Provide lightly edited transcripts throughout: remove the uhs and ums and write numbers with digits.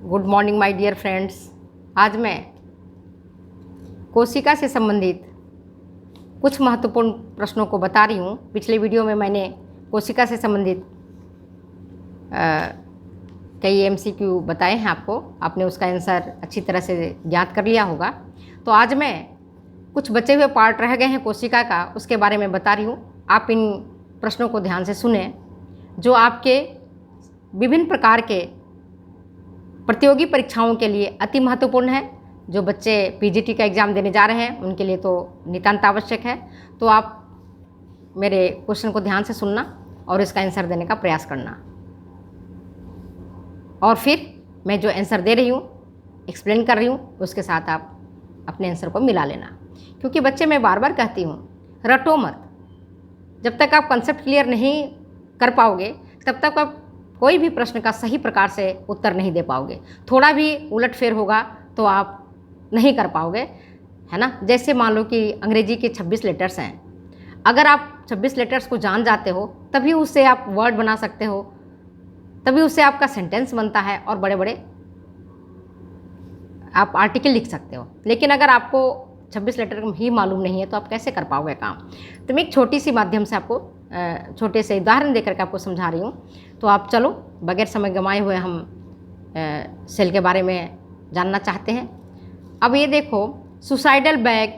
Good morning my dear friends. आज मैं कोशिका से संबंधित कुछ महत्वपूर्ण प्रश्नों को बता रही हूँ। पिछले वीडियो में मैंने कोशिका से संबंधित कई एमसीक्यू बताए हैं आपको, आपने उसका आंसर अच्छी तरह से ज्ञात कर लिया होगा। तो आज मैं कुछ बचे हुए पार्ट रह गए हैं कोशिका का, उसके बारे में बता रही हूँ। आप इन प्रश्नों को ध्यान से सुने जो आपके विभिन्न प्रकार के प्रतियोगी परीक्षाओं के लिए अति महत्वपूर्ण है। जो बच्चे पीजीटी का एग्ज़ाम देने जा रहे हैं उनके लिए तो नितांत आवश्यक है। तो आप मेरे क्वेश्चन को ध्यान से सुनना और इसका आंसर देने का प्रयास करना, और फिर मैं जो आंसर दे रही हूँ, एक्सप्लेन कर रही हूँ, उसके साथ आप अपने आंसर को मिला लेना। क्योंकि बच्चे, मैं बार बार कहती हूँ, रटो मत। जब तक आप कंसेप्ट क्लियर नहीं कर पाओगे तब तक आप कोई भी प्रश्न का सही प्रकार से उत्तर नहीं दे पाओगे। थोड़ा भी उलटफेर होगा तो आप नहीं कर पाओगे, है ना। जैसे मान लो कि अंग्रेजी के 26 लेटर्स हैं, अगर आप 26 लेटर्स को जान जाते हो तभी उससे आप वर्ड बना सकते हो, तभी उससे आपका सेंटेंस बनता है और बड़े बड़े आप आर्टिकल लिख सकते हो। लेकिन अगर आपको 26 लेटर ही मालूम नहीं है तो आप कैसे कर पाओगे काम। तो मैं एक छोटी सी माध्यम से आपको छोटे से उदाहरण देकर के आपको समझा रही हूँ। तो आप चलो, बगैर समय गंवाए हुए हम सेल के बारे में जानना चाहते हैं। अब ये देखो, सुसाइडल बैग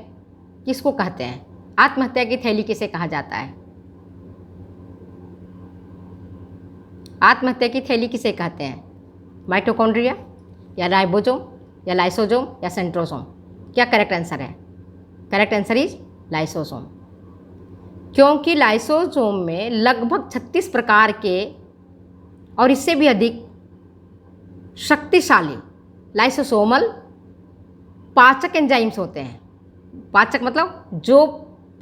किसको कहते हैं? आत्महत्या की थैली किसे कहा जाता है? आत्महत्या की थैली किसे कहते हैं? माइटोकॉन्ड्रिया या राइबोसोम या लाइसोसोम या सेंट्रोसोम? क्या करेक्ट आंसर है? Correct answer is lysosome. क्योंकि लाइसोसोम में लगभग 36 प्रकार के और इससे भी अधिक शक्तिशाली लाइसोसोमल पाचक एंजाइम्स होते हैं। पाचक मतलब जो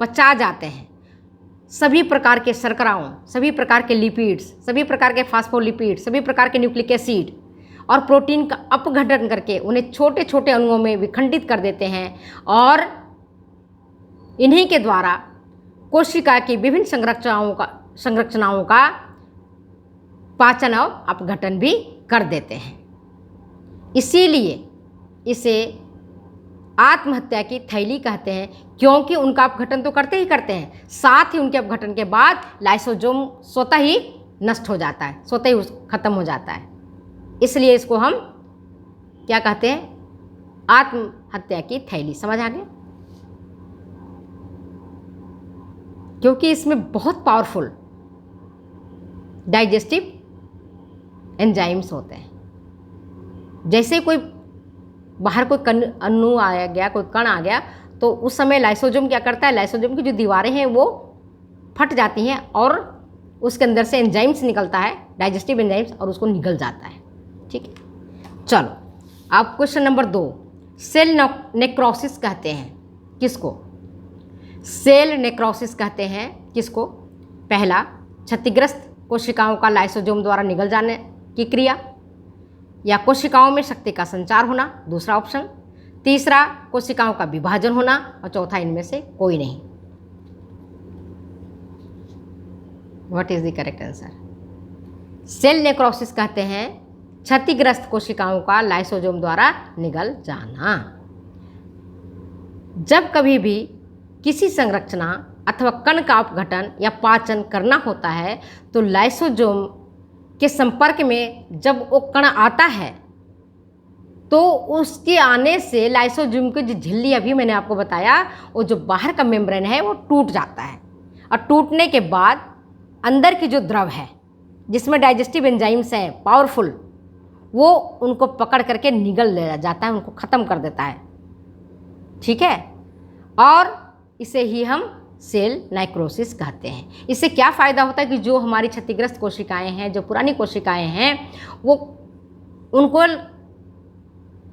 पचा जाते हैं सभी प्रकार के शर्कराओं, सभी प्रकार के लिपिड्स, सभी प्रकार के फास्फोलिपिड, सभी प्रकार के न्यूक्लिक एसिड और प्रोटीन का अपघटन करके उन्हें छोटे छोटे अणुओं में विखंडित कर देते हैं, और इन्हीं के द्वारा कोशिका की विभिन्न संरचनाओं का पाचन और अपघटन भी कर देते हैं। इसीलिए इसे आत्महत्या की थैली कहते हैं, क्योंकि उनका अपघटन तो करते ही करते हैं, साथ ही उनके अपघटन के बाद लाइसोसोम स्वतः ही नष्ट हो जाता है, स्वतः ही खत्म हो जाता है। इसलिए इसको हम क्या कहते हैं? आत्महत्या की थैली। समझ आ गया? क्योंकि इसमें बहुत पावरफुल डाइजेस्टिव एंजाइम्स होते हैं। जैसे कोई बाहर कोई अणु आ गया, कोई कण आ गया, तो उस समय लाइसोसोम क्या करता है? लाइसोसोम की जो दीवारें हैं वो फट जाती हैं और उसके अंदर से एंजाइम्स निकलता है, डाइजेस्टिव एंजाइम्स, और उसको निगल जाता है। ठीक है, चलो अब क्वेश्चन नंबर 2। सेल नेक्रोसिस कहते हैं किसको? सेल नेक्रोसिस कहते हैं किसको? पहला, क्षतिग्रस्त कोशिकाओं का लाइसोसोम द्वारा निगल जाने की क्रिया, या कोशिकाओं में शक्ति का संचार होना, दूसरा ऑप्शन। तीसरा, कोशिकाओं का विभाजन होना, और चौथा, इनमें से कोई नहीं। What is the correct answer? Cell necrosis कहते हैं क्षतिग्रस्त कोशिकाओं का लाइसोसोम द्वारा निगल जाना। जब कभी भी किसी संरचना अथवा कण का अपघटन या पाचन करना होता है तो लाइसोसोम के संपर्क में जब वो कण आता है तो उसके आने से लाइसोसोम की जो झिल्ली अभी मैंने आपको बताया, वो जो बाहर का मेम्ब्रेन है वो टूट जाता है, और टूटने के बाद अंदर की जो द्रव है जिसमें डाइजेस्टिव एंजाइम्स हैं पावरफुल, वो उनको पकड़ करके निगल ले जाता है, उनको ख़त्म कर देता है। ठीक है, और इसे ही हम सेल नेक्रोसिस कहते हैं। इससे क्या फ़ायदा होता है कि जो हमारी क्षतिग्रस्त कोशिकाएं हैं, जो पुरानी कोशिकाएं हैं, वो उनको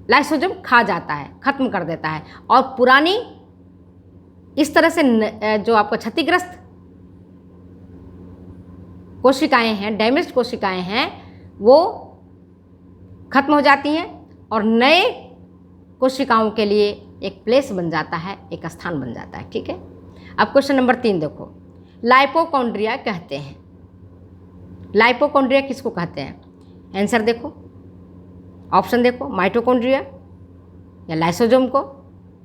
लाइसोसोम खा जाता है, ख़त्म कर देता है, और पुरानी इस तरह से जो आपको क्षतिग्रस्त कोशिकाएं हैं, डैमेज्ड कोशिकाएं हैं, वो खत्म हो जाती हैं और नए कोशिकाओं के लिए एक प्लेस बन जाता है, एक स्थान बन जाता है। ठीक है, अब क्वेश्चन नंबर 3 देखो, लाइपोकॉन्ड्रिया कहते हैं। लाइपोकॉन्ड्रिया किसको कहते हैं? आंसर देखो, ऑप्शन देखो, माइटोकॉन्ड्रिया या लाइसोसोम को,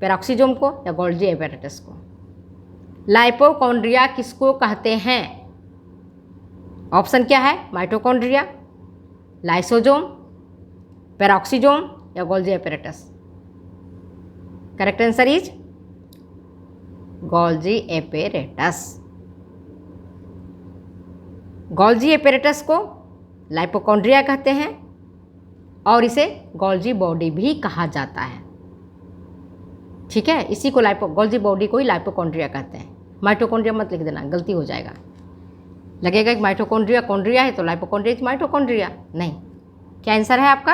पेरोक्सीसोम को या गोल्जी एपेरेटस को। लाइपोकॉन्ड्रिया किसको कहते हैं? ऑप्शन क्या है? माइटोकॉन्ड्रिया, लाइसोसोम, पेरोक्सीसोम या Golgi apparatus. Correct answer is Golgi apparatus. Golgi apparatus को लाइपोकॉन्ड्रिया कहते हैं और इसे गोल्जी बॉडी भी कहा जाता है। ठीक है, इसी को गोल्जी बॉडी को ही लाइपोकॉन्ड्रिया कहते हैं। माइटोकॉन्ड्रिया मत लिख देना, गलती हो जाएगा, लगेगा कि माइटोकॉन्ड्रिया कॉन्ड्रिया है तो लाइपोकॉन्ड्रिया इज माइटोकॉन्ड्रिया। नहीं, क्या आंसर है आपका?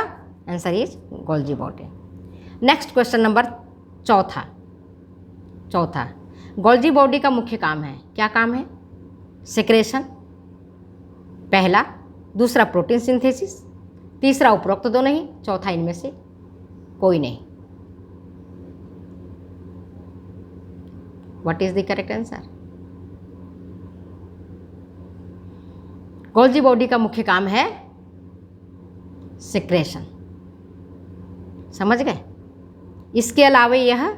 Answer is Golgi body. Next question number चौथा। गोल्जी बॉडी का मुख्य काम है, क्या काम है? सेक्रेशन पहला, दूसरा प्रोटीन सिंथेसिस, तीसरा उपरोक्त दो नहीं, चौथा इनमें से कोई नहीं। What is the correct answer? Golgi body का मुख्य काम है सेक्रेशन। समझ गए? इसके अलावा यह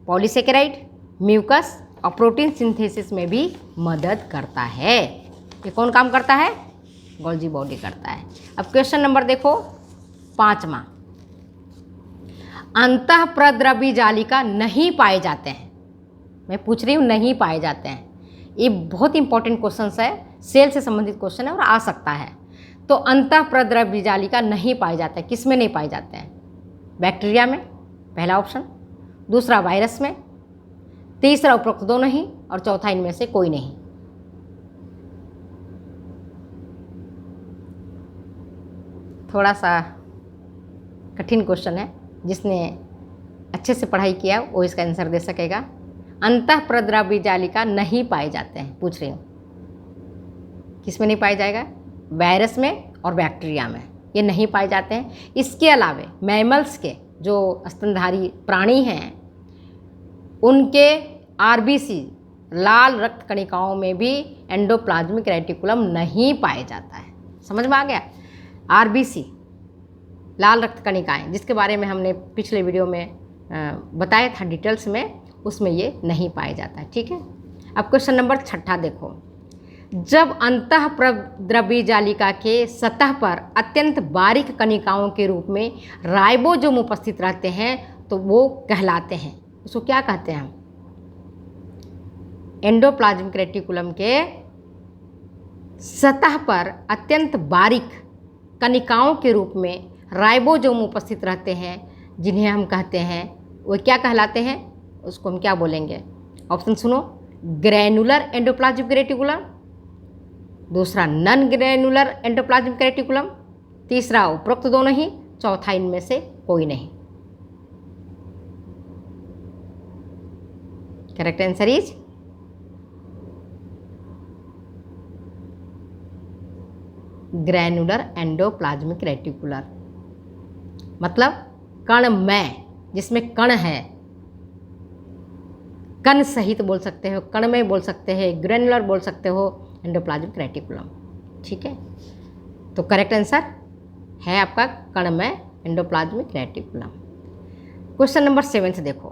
पॉलीसेकेराइड, म्यूकस और प्रोटीन सिंथेसिस में भी मदद करता है। ये कौन काम करता है? गोल्जी बॉडी करता है। अब क्वेश्चन नंबर देखो 5वां। अंतःप्रद्रवी जालिका नहीं पाए जाते हैं। मैं पूछ रही हूँ, नहीं पाए जाते हैं। ये बहुत इंपॉर्टेंट क्वेश्चन है, सेल से संबंधित क्वेश्चन है और आ सकता है। तो अंतःप्रद्रवी जालिका नहीं पाए जाते हैं, किस में नहीं पाए जाते हैं? बैक्टीरिया में, पहला ऑप्शन, दूसरा वायरस में, तीसरा उपरोक्त दो नहीं और चौथा इनमें से कोई नहीं। थोड़ा सा कठिन क्वेश्चन है, जिसने अच्छे से पढ़ाई किया वो इसका आंसर दे सकेगा। अंतःप्रद्रवी जालिका नहीं पाए जाते हैं, पूछ रही हूँ किस में नहीं पाए जाएगा? वायरस में और बैक्टीरिया में, ये नहीं पाए जाते हैं। इसके अलावे मैमल्स के जो स्तनधारी प्राणी हैं उनके आरबीसी लाल रक्त कणिकाओं में भी एंडोप्लाज्मिक रेटिकुलम नहीं पाए जाता है। समझ में आ गया? आरबीसी लाल रक्त कणिकाएं, जिसके बारे में हमने पिछले वीडियो में बताया था डिटेल्स में, उसमें ये नहीं पाया जाता है। ठीक है, अब क्वेश्चन नंबर 6 देखो। जब अंतःप्रद्रवी जालिका के सतह पर अत्यंत बारीक कणिकाओं के रूप में राइबोसोम उपस्थित रहते हैं तो वो कहलाते हैं, उसको क्या कहते हैं हम? एंडोप्लाज्मिक रेटिकुलम के सतह पर अत्यंत बारीक कणिकाओं के रूप में राइबोसोम उपस्थित रहते हैं, जिन्हें हम कहते हैं, वो क्या कहलाते हैं? उसको हम क्या बोलेंगे? ऑप्शन सुनो, ग्रैनुलर एंडोप्लाज्मिक रेटिकुलम, दूसरा नॉन ग्रैनुलर एंडोप्लाज्मिक रेटिकुलम, तीसरा उपरोक्त दो नहीं, चौथा इनमें से कोई नहीं। Correct answer is granular endoplasmic reticular. मतलब कणमय, जिसमें कण है, कण सहित बोल सकते हो, कणमय बोल सकते हैं, ग्रैनुलर बोल सकते हो, एंडोप्लाज्मिक रेटिकुलम। ठीक है, तो करेक्ट आंसर है आपका कणमय एंडोप्लाज्मिक रेटिकुलम। क्वेश्चन नंबर 7 देखो।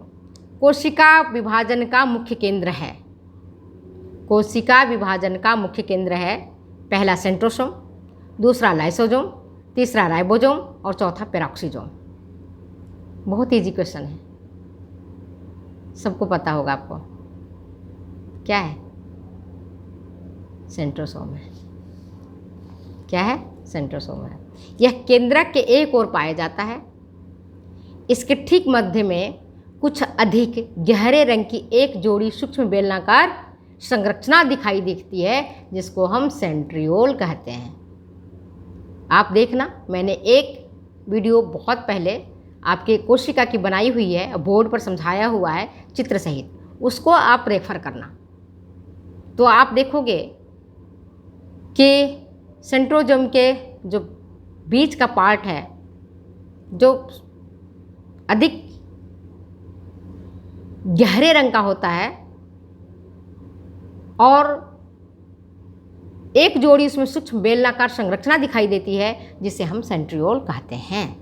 कोशिका विभाजन का मुख्य केंद्र है। कोशिका विभाजन का मुख्य केंद्र है, पहला सेंट्रोसोम, दूसरा लाइसोसोम, तीसरा राइबोसोम और चौथा पेरोक्सीसोम। बहुत इजी क्वेश्चन है, सबको पता होगा आपको। क्या है? सेंट्रोसोम है। क्या है? सेंट्रोसोम है। यह केंद्रक के एक ओर पाया जाता है। इसके ठीक मध्य में कुछ अधिक गहरे रंग की एक जोड़ी सूक्ष्म बेलनाकार संरचना दिखाई देती है, जिसको हम सेंट्रियोल कहते हैं। आप देखना, मैंने एक वीडियो बहुत पहले आपके कोशिका की बनाई हुई है, बोर्ड पर समझाया हुआ है चित्र सहित, उसको आप रेफर करना, तो आप देखोगे कि सेंट्रोसोम के जो बीच का पार्ट है, जो अधिक गहरे रंग का होता है और एक जोड़ी उसमें सूक्ष्म बेलनाकार संरचना दिखाई देती है, जिसे हम सेंट्रियोल कहते हैं।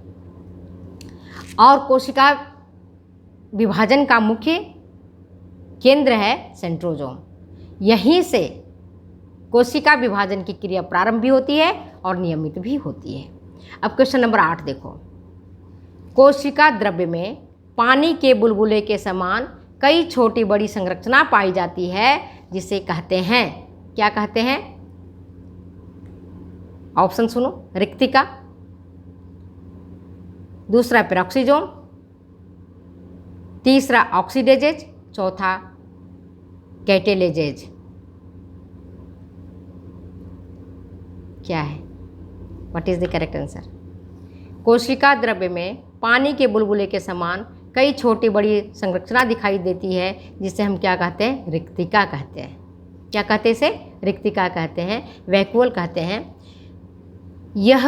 और कोशिका विभाजन का मुख्य केंद्र है सेंट्रोजोम। यहीं से कोशिका विभाजन की क्रिया प्रारंभ भी होती है और नियमित भी होती है। अब क्वेश्चन नंबर 8 देखो। कोशिका द्रव्य में पानी के बुलबुले के समान कई छोटी बड़ी संरचना पाई जाती है, जिसे कहते हैं, क्या कहते हैं? ऑप्शन सुनो। रिक्तिका, दूसरा पेरोक्सिसोम, तीसरा ऑक्सीडेजेज, चौथा कैटेलेजेज। क्या है? What is the correct answer? कोशिका द्रव्य में पानी के बुलबुले के समान कई छोटी बड़ी संरचना दिखाई देती है, जिसे हम क्या कहते हैं? रिक्तिका कहते हैं। क्या कहते हैं इसे? रिक्तिका कहते हैं, वैक्यूल कहते हैं। यह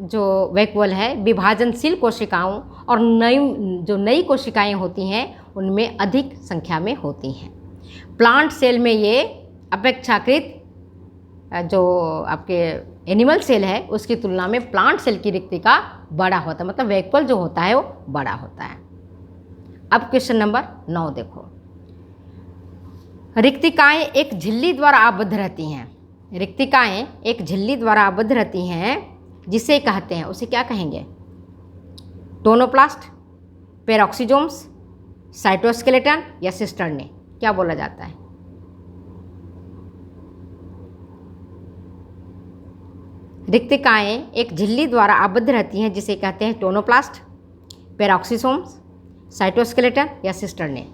जो वैक्यूल है विभाजनशील कोशिकाओं और नई कोशिकाएं होती हैं उनमें अधिक संख्या में होती हैं। प्लांट सेल में ये अपेक्षाकृत जो आपके एनिमल सेल है उसकी तुलना में प्लांट सेल की रिक्तिका बड़ा होता है, मतलब वैक्यूल जो होता है वो बड़ा होता है। अब क्वेश्चन नंबर 9 देखो। रिक्तिकाएं एक झिल्ली द्वारा आबद्ध रहती हैं। रिक्तिकाएं एक झिल्ली द्वारा आबद्ध रहती हैं, जिसे कहते हैं, उसे क्या कहेंगे? टोनोप्लास्ट, पेरोक्सिसोम्स, साइटोस्केलेटन या सिस्टर्ने, क्या बोला जाता है? रिक्तिकाएं एक झिल्ली द्वारा आबद्ध रहती हैं, जिसे कहते हैं टोनोप्लास्ट, पेरोक्सिसोम्स, साइटोस्केलेटन या cisternae.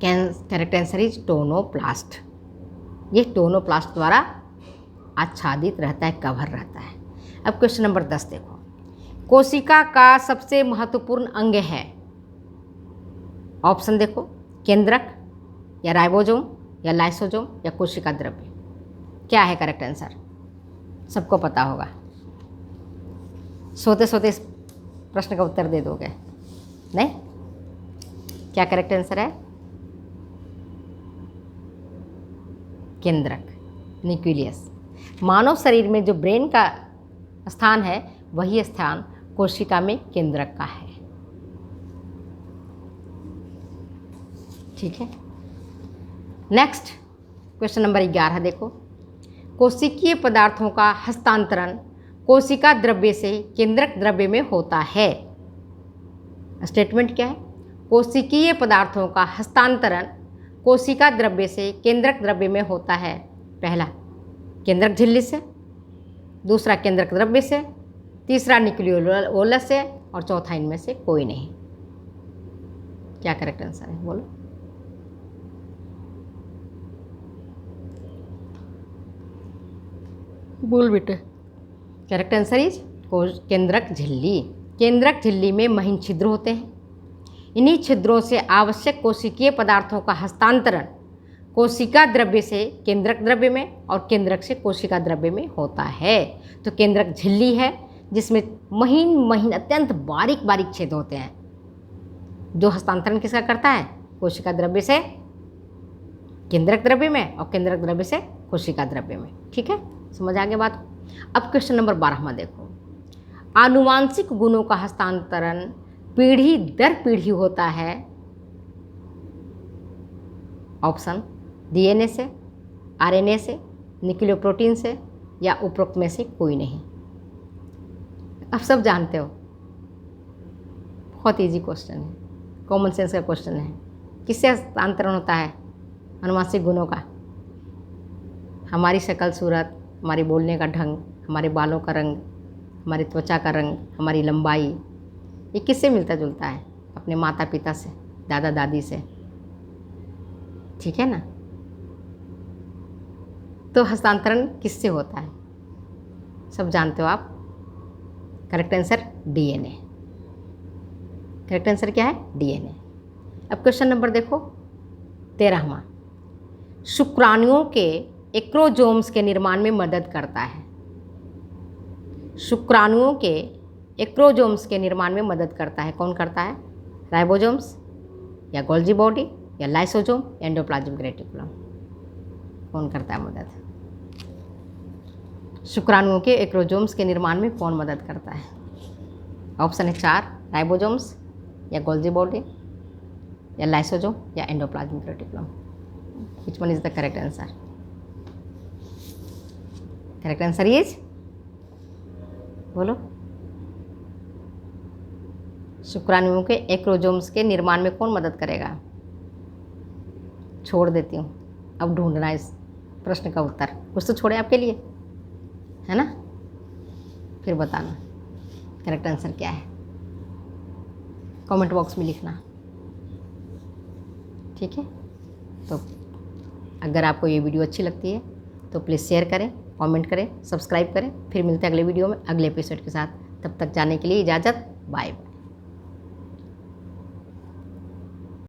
Correct answer is tonoplast. ये टोनोप्लास्ट द्वारा आच्छादित रहता है, कवर रहता है। अब क्वेश्चन नंबर 10 देखो। कोशिका का सबसे महत्वपूर्ण अंग है। ऑप्शन देखो। केंद्रक या राइबोसोम या लाइसोसोम या कोशिका द्रव्य। क्या है करेक्ट आंसर? सबको पता होगा। सोते सोते इस प्रश्न का उत्तर दे दोगे? नहीं? क्या करेक्ट आंसर है? केंद्रक, न्यूक्लियस। मानव शरीर में जो ब्रेन का स्थान है वही स्थान कोशिका में केंद्रक का है। ठीक है। नेक्स्ट क्वेश्चन नंबर 11 देखो। कोशिकीय पदार्थों का हस्तांतरण कोशिका द्रव्य से केंद्रक द्रव्य में होता है। स्टेटमेंट क्या है? कोशिकीय पदार्थों का हस्तांतरण कोशिका द्रव्य से केंद्रक द्रव्य में होता है। पहला केंद्रक झिल्ली से, दूसरा केंद्रक द्रव्य से, तीसरा न्यूक्लियोलस से और चौथा इनमें से कोई नहीं। क्या करेक्ट आंसर है? बोलो। बोल बेटे। करेक्ट आंसर इज केंद्रक झिल्ली। केंद्रक झिल्ली में महीन छिद्र होते हैं। इन्हीं छिद्रों से आवश्यक कोशिकीय पदार्थों का हस्तांतरण कोशिका द्रव्य से केंद्रक द्रव्य में और केंद्रक से कोशिका द्रव्य में होता है। तो केंद्रक झिल्ली है जिसमें महीन महीन अत्यंत बारीक बारीक छेद होते हैं, जो हस्तांतरण किसका करता है? कोशिका द्रव्य से केंद्रक द्रव्य में और केंद्रक द्रव्य से कोशिका द्रव्य में। ठीक है, समझ आ गया बात। अब क्वेश्चन नंबर 12 में देखो। आनुवांशिक गुणों का हस्तांतरण पीढ़ी दर पीढ़ी होता है। ऑप्शन डीएनए से, आरएनए से, न्यूक्लियोप्रोटीन से या उपरोक्त में से कोई नहीं। आप सब जानते हो, बहुत इजी क्वेश्चन है, कॉमन सेंस का क्वेश्चन है। किससे हस्तांतरण होता है आनुवांशिक गुणों का? हमारी शक्ल सूरत, हमारे बोलने का ढंग, हमारे बालों का रंग, हमारी त्वचा का रंग, हमारी लंबाई, ये किससे मिलता जुलता है? अपने माता पिता से, दादा दादी से। ठीक है ना? तो हस्तांतरण किससे होता है? सब जानते हो आप। Correct answer DNA. Correct answer क्या है? डीएनए। अब क्वेश्चन नंबर देखो 13वां। शुक्राणुओं के एक्रोजोम्स के निर्माण में मदद करता है। शुक्राणुओं के एक्रोजोम्स के निर्माण में मदद करता है। कौन करता है? राइबोसोम्स या गोल्जी बॉडी या लाइसोसोम, एंडोप्लाज्मिक रेटिकुलम। कौन करता है मदद? शुक्राणुओं के एक्रोजोम्स के निर्माण में कौन मदद करता है? ऑप्शन है 4, राइबोसोम्स या गोल्जी बॉडी या लाइसोसोम या endoplasmic reticulum. Which one is the correct answer? Correct answer is, बोलो। शुक्राणुओं के एक्रोजोम्स के निर्माण में कौन मदद करेगा? छोड़ देती हूँ, अब ढूंढना इस प्रश्न का उत्तर। कुछ तो छोड़े आपके लिए, है ना? फिर बताना करेक्ट आंसर क्या है, कमेंट बॉक्स में लिखना, ठीक है? तो अगर आपको ये वीडियो अच्छी लगती है तो प्लीज़ शेयर करें, कमेंट करें, सब्सक्राइब करें। फिर मिलते हैं अगले वीडियो में अगले एपिसोड के साथ। तब तक जाने के लिए इजाज़त, बाय बाय।